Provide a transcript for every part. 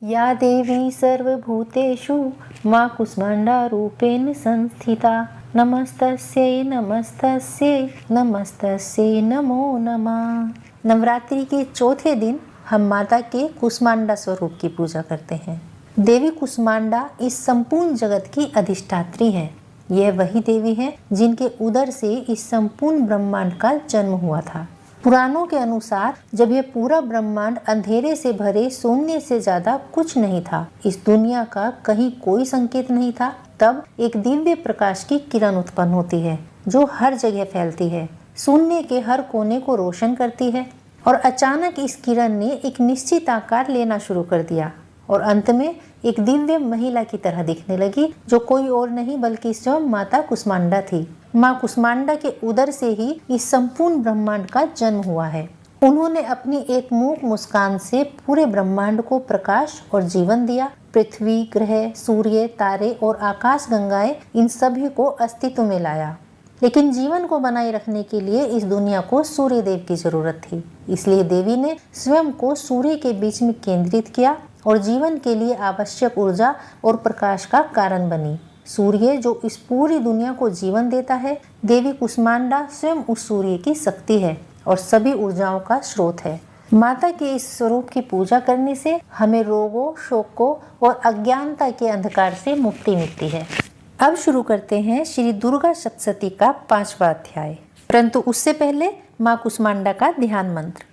या देवी सर्वभूतेषु मां कूष्माण्डारूपेण संस्थिता नमस्तस्यै नमस्तस्यै नमस्तस्यै नमो नमः। नवरात्रि के चौथे दिन हम माता के कूष्माण्डा स्वरूप की पूजा करते हैं। देवी कूष्माण्डा इस संपूर्ण जगत की अधिष्ठात्री है। यह वही देवी है जिनके उदर से इस संपूर्ण ब्रह्मांड का जन्म हुआ था। पुराणों के अनुसार जब यह पूरा ब्रह्मांड अंधेरे से भरे शून्य से ज्यादा कुछ नहीं था, इस दुनिया का कहीं कोई संकेत नहीं था, तब एक दिव्य प्रकाश की किरण उत्पन्न होती है जो हर जगह फैलती है, शून्य के हर कोने को रोशन करती है। और अचानक इस किरण ने एक निश्चित आकार लेना शुरू कर दिया और अंत में एक दिव्य महिला की तरह दिखने लगी, जो कोई और नहीं बल्कि स्वयं माता कूष्माण्डा थी। माँ कूष्माण्डा के उदर से ही इस संपूर्ण ब्रह्मांड का जन्म हुआ है। उन्होंने अपनी एक मूक मुस्कान से पूरे ब्रह्मांड को प्रकाश और जीवन दिया। पृथ्वी, ग्रह, सूर्य, तारे और आकाश गंगाएं, इन सभी को अस्तित्व में लाया। लेकिन जीवन को बनाए रखने के लिए इस दुनिया को सूर्य देव की जरूरत थी। इसलिए देवी ने स्वयं को सूर्य के बीच में केंद्रित किया और जीवन के लिए आवश्यक ऊर्जा और प्रकाश का कारण बनी। सूर्य जो इस पूरी दुनिया को जीवन देता है, देवी कूष्माण्डा स्वयं उस सूर्य की शक्ति है और सभी ऊर्जाओं का स्रोत है। माता के इस स्वरूप की पूजा करने से हमें रोगों, शोकों और अज्ञानता के अंधकार से मुक्ति मिलती है। अब शुरू करते हैं श्री दुर्गा सप्तशती का 5वां अध्याय। परंतु उससे पहले माँ कूष्माण्डा का ध्यान मंत्र।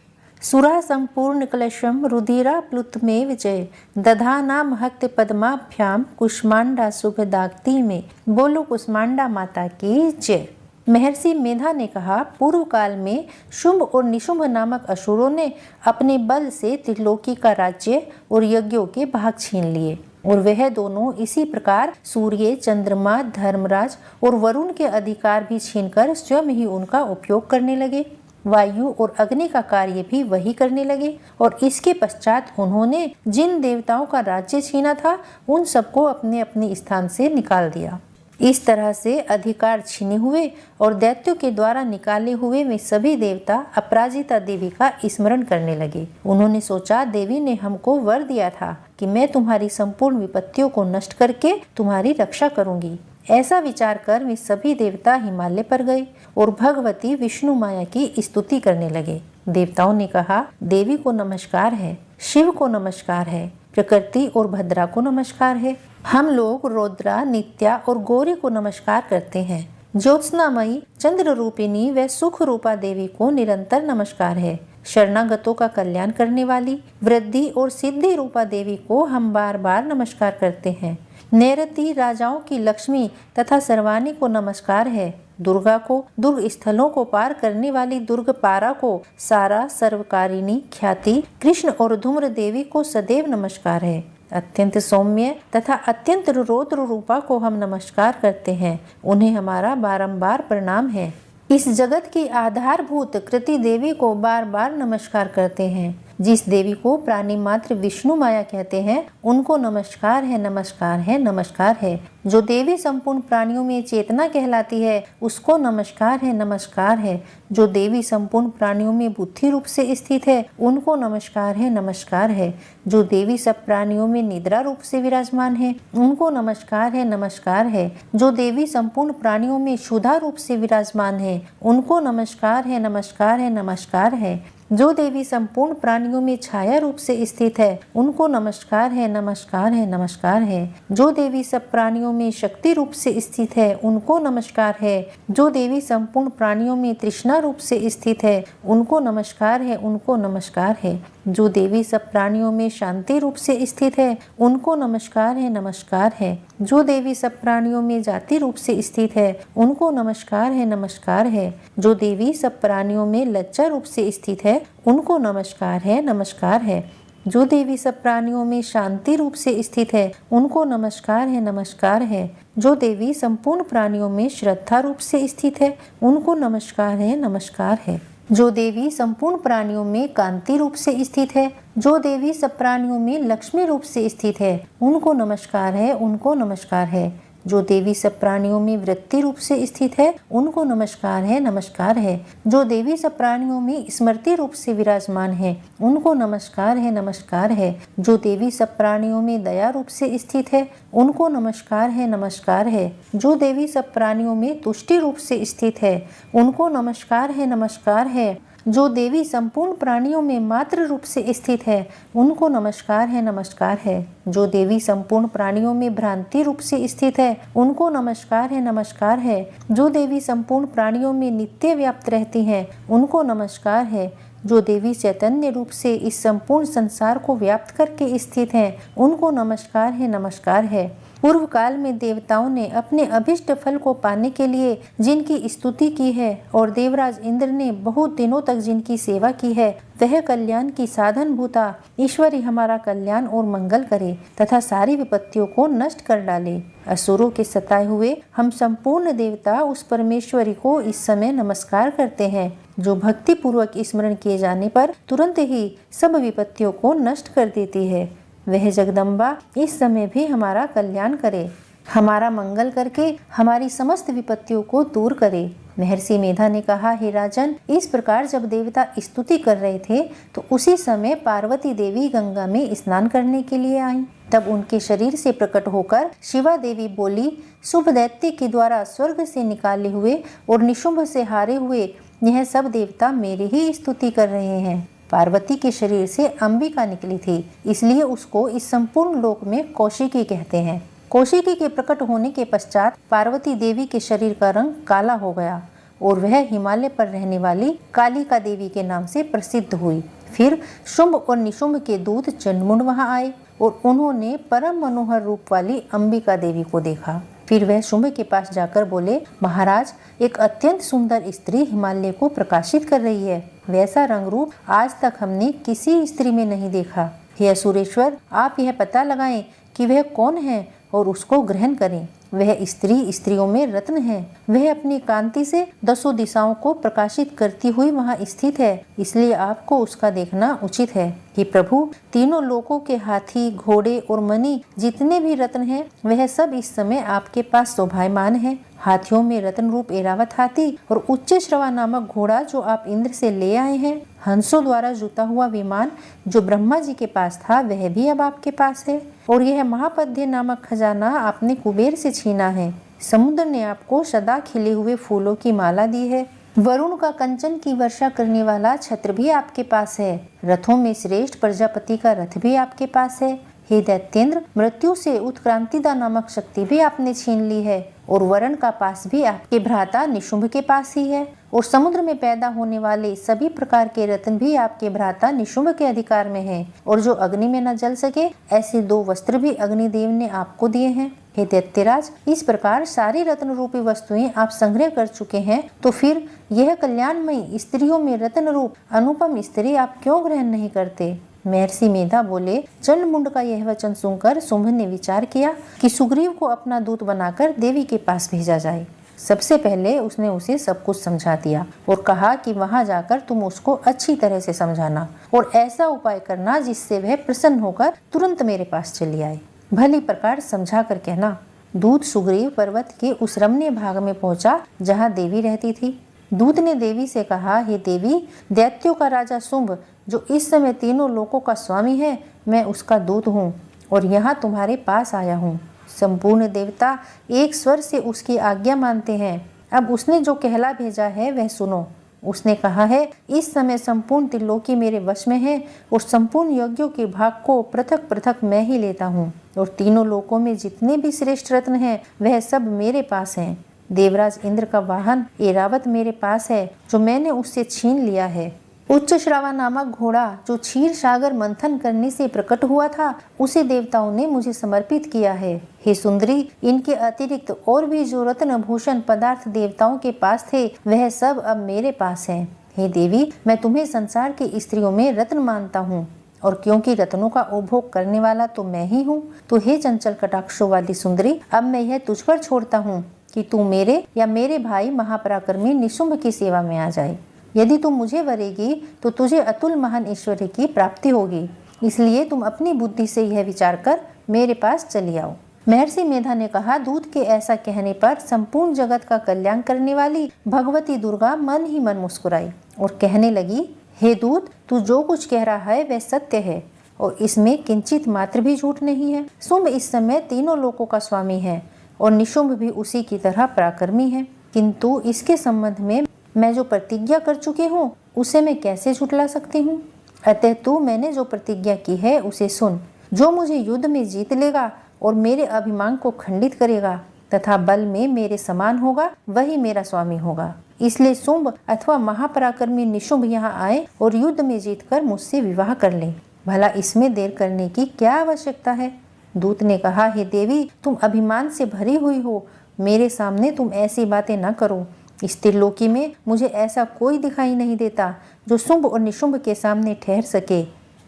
सुरा संपूर्ण कलशम रुधिरा प्लुत में विजय दधाना महत्य पद्माभ्याम कूष्माण्डा शुभदाक्ति में। बोलो कूष्माण्डा माता की जय। महर्षि मेधा ने कहा, पूर्व काल में शुंभ और निशुंभ नामक असुरों ने अपने बल से त्रिलोकी का राज्य और यज्ञों के भाग छीन लिए और वह दोनों इसी प्रकार सूर्य, चंद्रमा, धर्मराज और वरुण के अधिकार भी छीनकर स्वयं ही उनका उपयोग करने लगे। वायु और अग्नि का कार्य भी वही करने लगे और इसके पश्चात उन्होंने जिन देवताओं का राज्य छीना था उन सबको अपने अपने स्थान से निकाल दिया। इस तरह से अधिकार छीने हुए और दैत्यों के द्वारा निकाले हुए वे सभी देवता अपराजिता देवी का स्मरण करने लगे। उन्होंने सोचा, देवी ने हमको वर दिया था कि मैं तुम्हारी संपूर्ण विपत्तियों को नष्ट करके तुम्हारी रक्षा करूंगी। ऐसा विचार कर वे सभी देवता हिमालय पर गए और भगवती विष्णु माया की स्तुति करने लगे। देवताओं ने कहा, देवी को नमस्कार है, शिव को नमस्कार है, प्रकृति और भद्रा को नमस्कार है। हम लोग रौद्रा, नित्या और गौरी को नमस्कार करते हैं। ज्योत्सनामयी, चंद्र रूपिणी व सुख रूपा देवी को निरंतर नमस्कार है। शरणागतों का कल्याण करने वाली वृद्धि और सिद्धि रूपा देवी को हम बार बार नमस्कार करते हैं। नैरति, राजाओं की लक्ष्मी तथा सर्वाणी को नमस्कार है। दुर्गा को, दुर्ग स्थलों को पार करने वाली दुर्ग पारा को, सारा, सर्वकारिणी, ख्याति, कृष्ण और धूम्र देवी को सदैव नमस्कार है। अत्यंत सौम्य तथा अत्यंत रौद्र रूपा को हम नमस्कार करते हैं। उन्हें हमारा बारंबार प्रणाम है। इस जगत की आधारभूत कृति देवी को बार बार नमस्कार करते हैं। जिस देवी को प्राणी मात्र विष्णु माया कहते हैं उनको नमस्कार है, नमस्कार है, नमस्कार है। जो देवी संपूर्ण प्राणियों में चेतना कहलाती है उसको नमस्कार है, नमस्कार है। जो देवी संपूर्ण प्राणियों में बुद्धि रूप से स्थित है उनको नमस्कार है, नमस्कार है। जो देवी सब प्राणियों में निद्रा रूप से विराजमान है उनको नमस्कार है, नमस्कार है। जो देवी संपूर्ण प्राणियों में क्षुधा रूप से विराजमान है उनको नमस्कार है, नमस्कार है, नमस्कार है। जो देवी संपूर्ण प्राणियों में छाया रूप से स्थित है उनको नमस्कार है, नमस्कार है, नमस्कार है। जो देवी सब प्राणियों में शक्ति रूप से स्थित है उनको नमस्कार है। जो देवी संपूर्ण प्राणियों में तृष्णा रूप से स्थित है उनको नमस्कार है, उनको नमस्कार है। जो देवी सब प्राणियों में शांति रूप से स्थित है उनको नमस्कार है, नमस्कार है। जो देवी सब प्राणियों में जाति रूप से स्थित है उनको नमस्कार है, नमस्कार है। जो देवी सब प्राणियों में लज्जा रूप से स्थित है उनको नमस्कार है, नमस्कार है। जो देवी सब प्राणियों में शांति रूप से स्थित है उनको नमस्कार है, नमस्कार है। जो देवी संपूर्ण प्राणियों में श्रद्धा रूप से स्थित है उनको नमस्कार है, नमस्कार है। जो देवी संपूर्ण प्राणियों में कांति रूप से स्थित है, जो देवी सब प्राणियों में लक्ष्मी रूप से स्थित है उनको नमस्कार है, उनको नमस्कार है। जो देवी सब प्राणियों में वृत्ति रूप से स्थित है उनको नमस्कार है, नमस्कार है। जो देवी सब प्राणियों में स्मृति रूप से विराजमान है उनको नमस्कार है, नमस्कार है। जो देवी सब प्राणियों में दया रूप से स्थित है उनको नमस्कार है, नमस्कार है। जो देवी सब प्राणियों में तुष्टि रूप से स्थित है उनको नमस्कार है, नमस्कार है। जो देवी संपूर्ण प्राणियों में मात्र रूप से स्थित है उनको नमस्कार है, नमस्कार है। जो देवी संपूर्ण प्राणियों में भ्रांति रूप से स्थित है उनको नमस्कार है, नमस्कार है। जो देवी संपूर्ण प्राणियों में नित्य व्याप्त रहती हैं उनको नमस्कार है। जो देवी चैतन्य रूप से इस संपूर्ण संसार को व्याप्त करके स्थित हैं उनको नमस्कार है, नमस्कार है। पूर्व काल में देवताओं ने अपने अभिष्ट फल को पाने के लिए जिनकी स्तुति की है और देवराज इंद्र ने बहुत दिनों तक जिनकी सेवा की है वह कल्याण की साधन भूता ईश्वरी हमारा कल्याण और मंगल करे तथा सारी विपत्तियों को नष्ट कर डाले। असुरों के सताए हुए हम संपूर्ण देवता उस परमेश्वरी को इस समय नमस्कार करते हैं जो भक्ति पूर्वक स्मरण किए जाने पर तुरंत ही सब विपत्तियों को नष्ट कर देती है। वह जगदम्बा इस समय भी हमारा कल्याण करे, हमारा मंगल करके हमारी समस्त विपत्तियों को दूर करे। महर्षि मेधा ने कहा, हे राजन, इस प्रकार जब देवता स्तुति कर रहे थे तो उसी समय पार्वती देवी गंगा में स्नान करने के लिए आईं। तब उनके शरीर से प्रकट होकर शिवा देवी बोली, शुभ दैत्य के द्वारा स्वर्ग से निकाले हुए और निशुंभ से हारे हुए यह सब देवता मेरी ही स्तुति कर रहे हैं। पार्वती के शरीर से अंबिका निकली थी, इसलिए उसको इस संपूर्ण लोक में कौशिकी कहते हैं। कौशिकी के प्रकट होने के पश्चात पार्वती देवी के शरीर का रंग काला हो गया और वह हिमालय पर रहने वाली कालिका देवी के नाम से प्रसिद्ध हुई। फिर शुंभ और निशुंभ के दूत चंडमुंड वहां आए और उन्होंने परम मनोहर रूप वाली अंबिका देवी को देखा। फिर वह शुंभ के पास जाकर बोले, महाराज, एक अत्यंत सुंदर स्त्री हिमालय को प्रकाशित कर रही है। वैसा रंग रूप आज तक हमने किसी स्त्री में नहीं देखा। हे असुरेश्वर, आप यह पता लगाएं कि वह कौन है और उसको ग्रहण करें। वह स्त्री स्त्रियों में रत्न है। वह अपनी कांति से 10 दिशाओं को प्रकाशित करती हुई वहां स्थित है, इसलिए आपको उसका देखना उचित है। हे प्रभु, तीनों लोकों के हाथी, घोड़े और मणि जितने भी रत्न हैं, वह सब इस समय आपके पास शोभायमान है। हाथियों में रत्न रूप एरावत हाथी और उच्च श्रवा नामक घोड़ा जो आप इंद्र से ले आए हैं, हंसों द्वारा जुता हुआ विमान जो ब्रह्मा जी के पास था वह भी अब आपके पास है, और यह महापद्य नामक खजाना आपने कुबेर से छीना है। समुद्र ने आपको सदा खिले हुए फूलों की माला दी है। वरुण का कंचन की वर्षा करने वाला छत्र भी आपके पास है। रथों में श्रेष्ठ प्रजापति का रथ भी आपके पास है। हे दैत्येंद्र, मृत्यु से उत्क्रांतिदा नामक शक्ति भी आपने छीन ली है, और वरण का पास भी आपके भ्राता निशुंभ के पास ही है, और समुद्र में पैदा होने वाले सभी प्रकार के रत्न भी आपके भ्राता निशुंभ के अधिकार में हैं, और जो अग्नि में न जल सके ऐसे 2 वस्त्र भी अग्निदेव ने आपको दिए हैं। हे दैत्यराज, इस प्रकार सारी रत्न रूपी वस्तुएं आप संग्रह कर चुके हैं, तो फिर यह कल्याणमयी स्त्रियों में रत्न रूप अनुपम स्त्री आप क्यों ग्रहण नहीं करते? महर्षि मेधा बोले, चंडमुंड का यह वचन सुनकर शुंभ ने विचार किया कि सुग्रीव को अपना दूत बनाकर देवी के पास भेजा जाए। सबसे पहले उसने उसे सब कुछ समझा दिया और कहा कि वहां जाकर तुम उसको अच्छी तरह से समझाना और ऐसा उपाय करना जिससे वह प्रसन्न होकर तुरंत मेरे पास चली आए। भली प्रकार समझा कर कहना। दूत सुग्रीव पर्वत के उस रमणीय भाग में पहुंचा जहाँ देवी रहती थी। दूत ने देवी से कहा, हे देवी, दैत्यों का राजा शुंभ जो इस समय तीनों लोकों का स्वामी है, मैं उसका दूत हूँ और यहाँ तुम्हारे पास आया हूँ। संपूर्ण देवता एक स्वर से उसकी आज्ञा मानते हैं। अब उसने जो कहला भेजा है वह सुनो। उसने कहा है, इस समय संपूर्ण त्रिलोकी मेरे वश में है और संपूर्ण यज्ञों के भाग को पृथक पृथक मैं ही लेता हूँ, और तीनों लोकों में जितने भी श्रेष्ठ रत्न हैं वह सब मेरे पास हैं। देवराज इंद्र का वाहन एरावत मेरे पास है जो मैंने उससे छीन लिया है। उच्च श्रवा नामक घोड़ा जो क्षीर सागर मंथन करने से प्रकट हुआ था, उसे देवताओं ने मुझे समर्पित किया है। हे सुंदरी, इनके अतिरिक्त और भी जो रत्न भूषण पदार्थ देवताओं के पास थे वह सब अब मेरे पास हैं। हे देवी, मैं तुम्हें संसार की स्त्रियों में रत्न मानता हूँ, और क्योंकि रत्नों का उपभोग करने वाला तो मैं ही हूँ, तो हे चंचल कटाक्षों वाली सुंदरी, अब मैं यह तुझ पर छोड़ता हूँ कि तू मेरे या मेरे भाई महापराक्रमी निशुंभ की सेवा में आ जाए। यदि तुम मुझे वरेगी तो तुझे अतुल महान ऐश्वर्य की प्राप्ति होगी, इसलिए तुम अपनी बुद्धि से यह विचार कर मेरे पास चली आओ। महर्षि मेधा ने कहा, दूत के ऐसा कहने पर संपूर्ण जगत का कल्याण करने वाली भगवती दुर्गा मन ही मन मुस्कुराई और कहने लगी, हे दूत, तू जो कुछ कह रहा है वह सत्य है और इसमें किंचित मात्र भी झूठ नहीं है। शुंभ इस समय तीनों लोकों का स्वामी है और निशुंभ भी उसी की तरह पराक्रमी है, किंतु इसके संबंध में मैं जो प्रतिज्ञा कर चुकी हूँ उसे मैं कैसे झुठला सकती हूँ। अतः तू मैंने जो प्रतिज्ञा की है उसे सुन। जो मुझे युद्ध में जीत लेगा और मेरे अभिमान को खंडित करेगा तथा बल में मेरे समान होगा, वही मेरा स्वामी होगा। इसलिए शुंभ अथवा महापराक्रमी निशुंभ यहाँ आए और युद्ध में जीतकर मुझसे विवाह कर ले। भला इसमें देर करने की क्या आवश्यकता है। दूत ने कहा, हे देवी, तुम अभिमान से भरी हुई हो, मेरे सामने तुम ऐसी बातें न करो। इस त्रिलोकी में मुझे ऐसा कोई दिखाई नहीं देता जो शुंभ और निशुंभ के सामने ठहर सके।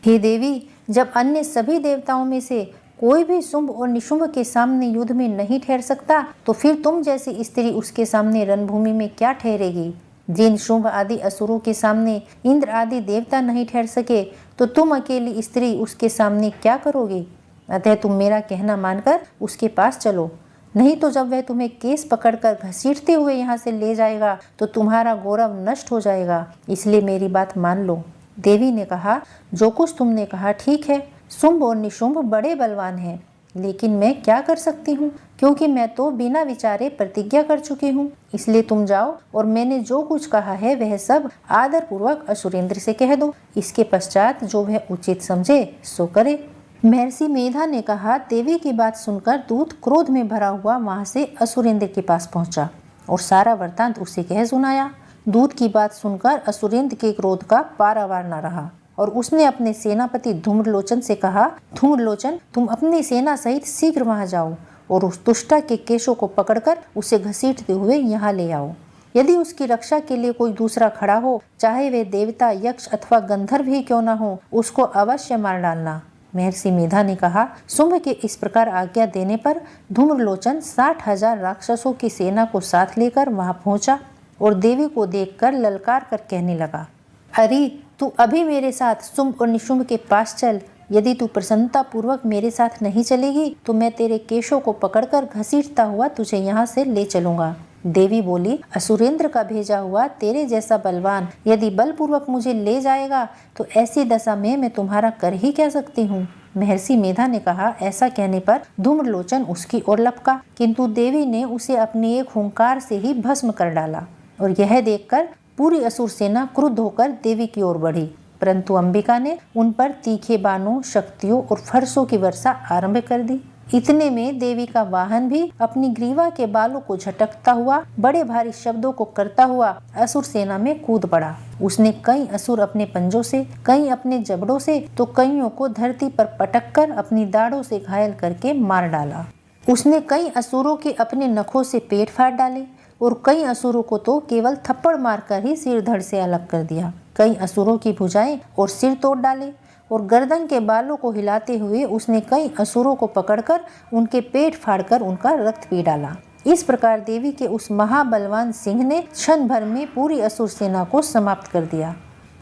हे देवी, जब अन्य सभी देवताओं में से कोई भी शुंभ और निशुंभ के सामने युद्ध में नहीं ठहर सकता, तो फिर तुम जैसी स्त्री उसके सामने रणभूमि में क्या ठहरेगी। जिन शुंभ आदि असुरों के सामने इंद्र आदि देवता नहीं ठहर सके, तो तुम अकेली स्त्री उसके सामने क्या करोगी। अतः तुम मेरा कहना मानकर उसके पास चलो, नहीं तो जब वह तुम्हें केस पकड़कर घसीटते हुए यहाँ से ले जाएगा तो तुम्हारा गौरव नष्ट हो जाएगा। इसलिए मेरी बात मान लो। देवी ने कहा, जो कुछ तुमने कहा ठीक है। शुंभ और निशुंभ बड़े बलवान हैं, लेकिन मैं क्या कर सकती हूँ, क्योंकि मैं तो बिना विचारे प्रतिज्ञा कर चुकी हूँ। इसलिए तुम जाओ और मैंने जो कुछ कहा है वह सब आदर पूर्वक असुरेंद्र से कह दो। इसके पश्चात जो वह उचित समझे सो करे। महर्षि मेधा ने कहा, देवी की बात सुनकर दूत क्रोध में भरा हुआ वहां से असुरेंद्र के पास पहुंचा और सारा वृत्तांत उसे कह सुनाया। दूत की बात सुनकर असुरेंद्र के क्रोध का पारावार न रहा और उसने अपने सेनापति धूम्रलोचन से कहा, धूम्रलोचन, तुम अपनी सेना सहित शीघ्र वहां जाओ और उस दुष्टा के केशों को पकड़कर उसे घसीटते हुए यहाँ ले आओ। यदि उसकी रक्षा के लिए कोई दूसरा खड़ा हो, चाहे वे देवता, यक्ष अथवा गंधर्व ही क्यों न हो, उसको अवश्य मार डालना। महर्षि मेधा ने कहा, शुंभ के इस प्रकार आज्ञा देने पर धूम्रलोचन 60,000 राक्षसों की सेना को साथ लेकर वहां पहुंचा और देवी को देखकर ललकार कर कहने लगा, अरे तू अभी मेरे साथ शुंभ और निशुंभ के पास चल। यदि तू प्रसन्नता पूर्वक मेरे साथ नहीं चलेगी तो मैं तेरे केशों को पकड़कर घसीटता हुआ तुझे यहाँ से ले चलूंगा। देवी बोली, असुरेंद्र का भेजा हुआ तेरे जैसा बलवान यदि बलपूर्वक मुझे ले जाएगा तो ऐसी दशा में मैं तुम्हारा कर ही क्या सकती हूँ। महर्षि मेधा ने कहा, ऐसा कहने पर धूम्रलोचन उसकी ओर लपका, किंतु देवी ने उसे अपनी एक हुंकार से ही भस्म कर डाला और यह देखकर पूरी असुर सेना क्रुद्ध होकर देवी की ओर बढ़ी। परंतु अंबिका ने उन पर तीखे बाणों, शक्तियों और फरसों की वर्षा आरंभ कर दी। इतने में देवी का वाहन भी अपनी ग्रीवा के बालों को झटकता हुआ, बड़े भारी शब्दों को करता हुआ असुर सेना में कूद पड़ा। उसने कई असुर अपने पंजों से, कई अपने जबड़ों से, तो कईयों को धरती पर पटककर अपनी दाढ़ों से घायल करके मार डाला। उसने कई असुरों के अपने नखों से पेट फाड़ डाले और कई असुरों को तो केवल थप्पड़ मारकर ही सिर धड़ से अलग कर दिया। कई असुरों की भुजाएं और सिर तोड़ डाले और गर्दन के बालों को हिलाते हुए उसने कई असुरों को पकड़कर उनके पेट फाड़कर उनका रक्त पी डाला। इस प्रकार देवी के उस महाबलवान सिंह ने क्षण भर में पूरी असुर सेना को समाप्त कर दिया।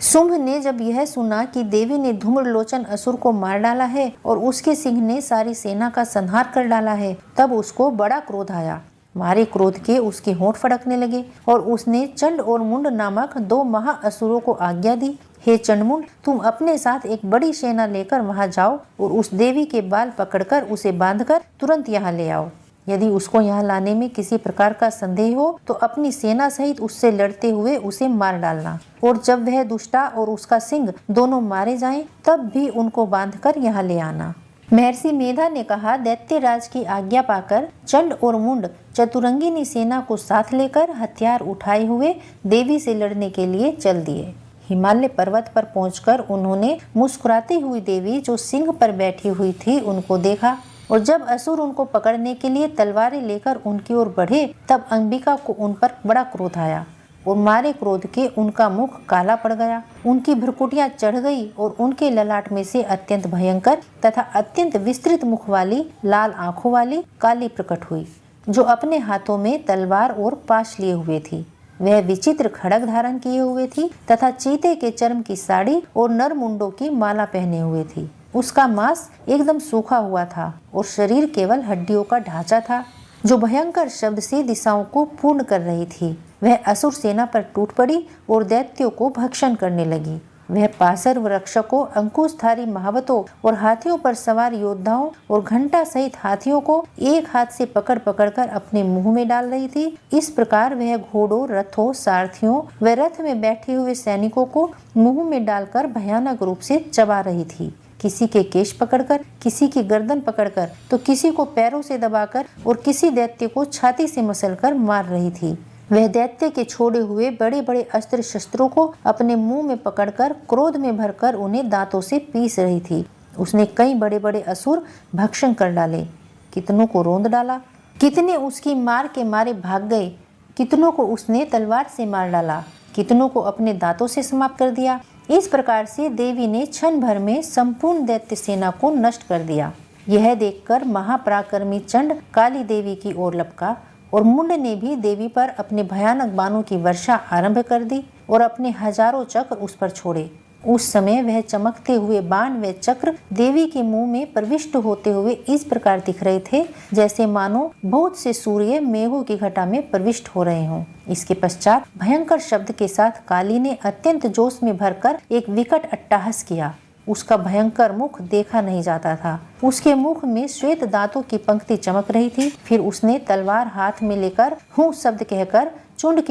शुंभ ने जब यह सुना कि देवी ने धूम्रलोचन असुर को मार डाला है और उसके सिंह ने सारी सेना का संहार कर डाला है, तब उसको बड़ा क्रोध आया। मारे क्रोध के उसके होंठ फड़कने लगे और उसने चंड और मुंड नामक 2 महाअसुरों को आज्ञा दी, हे चंडमुंड, तुम अपने साथ एक बड़ी सेना लेकर वहां जाओ और उस देवी के बाल पकड़कर उसे बांधकर तुरंत यहाँ ले आओ। यदि उसको यहाँ लाने में किसी प्रकार का संदेह हो तो अपनी सेना सहित उससे लड़ते हुए उसे मार डालना और जब वह दुष्टा और उसका सिंह दोनों मारे जाएं, तब भी उनको बांधकर यहाँ ले आना। महर्षि मेधा ने कहा, दैत्यराज की आज्ञा पाकर चंड और मुंड चतुरंगिनी सेना को साथ लेकर हथियार उठाए हुए देवी से लड़ने के लिए चल दिए। हिमालय पर्वत पर पहुंचकर उन्होंने मुस्कुराती हुई देवी जो सिंह पर बैठी हुई थी उनको देखा और जब असुर उनको पकड़ने के लिए तलवारें लेकर उनकी ओर बढ़े, तब अंबिका को उन पर बड़ा क्रोध आया और मारे क्रोध के उनका मुख काला पड़ गया, उनकी भ्रुकुटियां चढ़ गई और उनके ललाट में से अत्यंत भयंकर तथा अत्यंत विस्तृत मुख वाली लाल आंखों वाली काली प्रकट हुई, जो अपने हाथों में तलवार और पाश लिए हुए थी। वह विचित्र खड़ग धारण किए हुए थी तथा चीते के चर्म की साड़ी और नर मुंडों की माला पहने हुए थी। उसका मांस एकदम सूखा हुआ था और शरीर केवल हड्डियों का ढांचा था, जो भयंकर शब्द से दिशाओं को पूर्ण कर रही थी। वह असुर सेना पर टूट पड़ी और दैत्यों को भक्षण करने लगी। वह पासर्व रक्षकों, अंकुशधारी महावतों और हाथियों पर सवार योद्धाओं और घंटा सहित हाथियों को एक हाथ से पकड़ पकड़ कर अपने मुंह में डाल रही थी। इस प्रकार वह घोड़ों, रथों, सारथियों व रथ में बैठे हुए सैनिकों को मुंह में डालकर भयानक रूप से चबा रही थी। किसी के केश पकड़कर, किसी की गर्दन पकड़कर, तो किसी को पैरों से दबाकर और किसी दैत्य को छाती से मसलकर मार रही थी। वह दैत्य के छोड़े हुए बड़े बड़े अस्त्र शस्त्रों को अपने मुंह में पकड़कर क्रोध में भरकर उन्हें दांतों से पीस रही थी। उसने कई बड़े बड़े असुर भक्षण कर डाले, कितनों को रोंद डाला, कितने उसकी मार के मारे भाग गए, कितनों को उसने तलवार से मार डाला, कितनों को अपने दांतों से समाप्त कर दिया। इस प्रकार से देवी ने क्षण भर में संपूर्ण दैत्य सेना को नष्ट कर दिया। यह देखकर महापराक्रमी चंड काली देवी की ओर लपका और मुंड ने भी देवी पर अपने भयानक बाणों की वर्षा आरंभ कर दी और अपने हजारों चक्र उस पर छोड़े। उस समय वह चमकते हुए बाण व चक्र देवी के मुंह में प्रविष्ट होते हुए इस प्रकार दिख रहे थे जैसे मानो बहुत से सूर्य मेघों की घटा में प्रविष्ट हो रहे हों। इसके पश्चात भयंकर शब्द के साथ काली ने अत्यंत जोश में भरकर एक विकट अट्टहास किया। उसका भयंकर मुख देखा नहीं जाता था। उसके मुख में श्वेत दांतों की पंक्ति चमक रही थी। फिर उसने तलवार हाथ में लेकर हूं शब्द कहकर चंड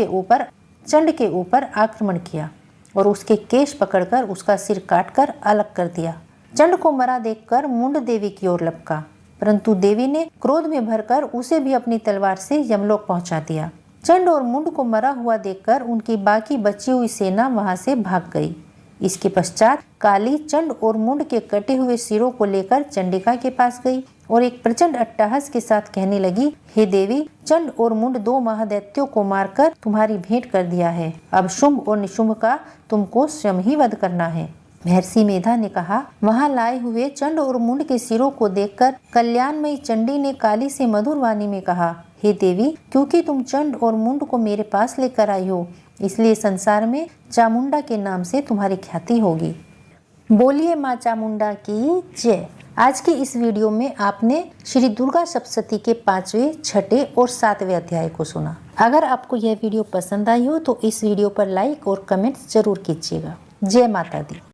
के ऊपर आक्रमण किया और उसके केश पकड़कर उसका सिर काटकर अलग कर दिया। चंड को मरा देखकर मुंड देवी की ओर लपका, परंतु देवी ने क्रोध में भरकर उसे भी अपनी तलवार से यमलोक पहुंचा दिया। चंड और मुंड को मरा हुआ देखकर उनकी बाकी बची हुई सेना वहां से भाग गई। इसके पश्चात काली चंड और मुंड के कटे हुए सिरों को लेकर चंडिका के पास गई और एक प्रचंड अट्टहास के साथ कहने लगी, हे देवी, चंड और मुंड 2 महादैत्यों को मारकर तुम्हारी भेंट कर दिया है। अब शुंभ और निशुंभ का तुमको स्वयं ही वध करना है। महर्षि मेधा ने कहा, वहां लाए हुए चंड और मुंड के सिरों को देखकर कल्याणमयी चंडी ने काली से मधुर वाणी में कहा, हे देवी, क्योंकि तुम चंड और मुंड को मेरे पास लेकर आई हो, इसलिए संसार में चामुंडा के नाम से तुम्हारी ख्याति होगी। बोलिए माँ चामुंडा की जय। आज की इस वीडियो में आपने श्री दुर्गा सप्तशती के 5वें, 6ठे और 7वें अध्याय को सुना। अगर आपको यह वीडियो पसंद आई हो तो इस वीडियो पर लाइक और कमेंट्स जरूर कीजिएगा। जय माता दी।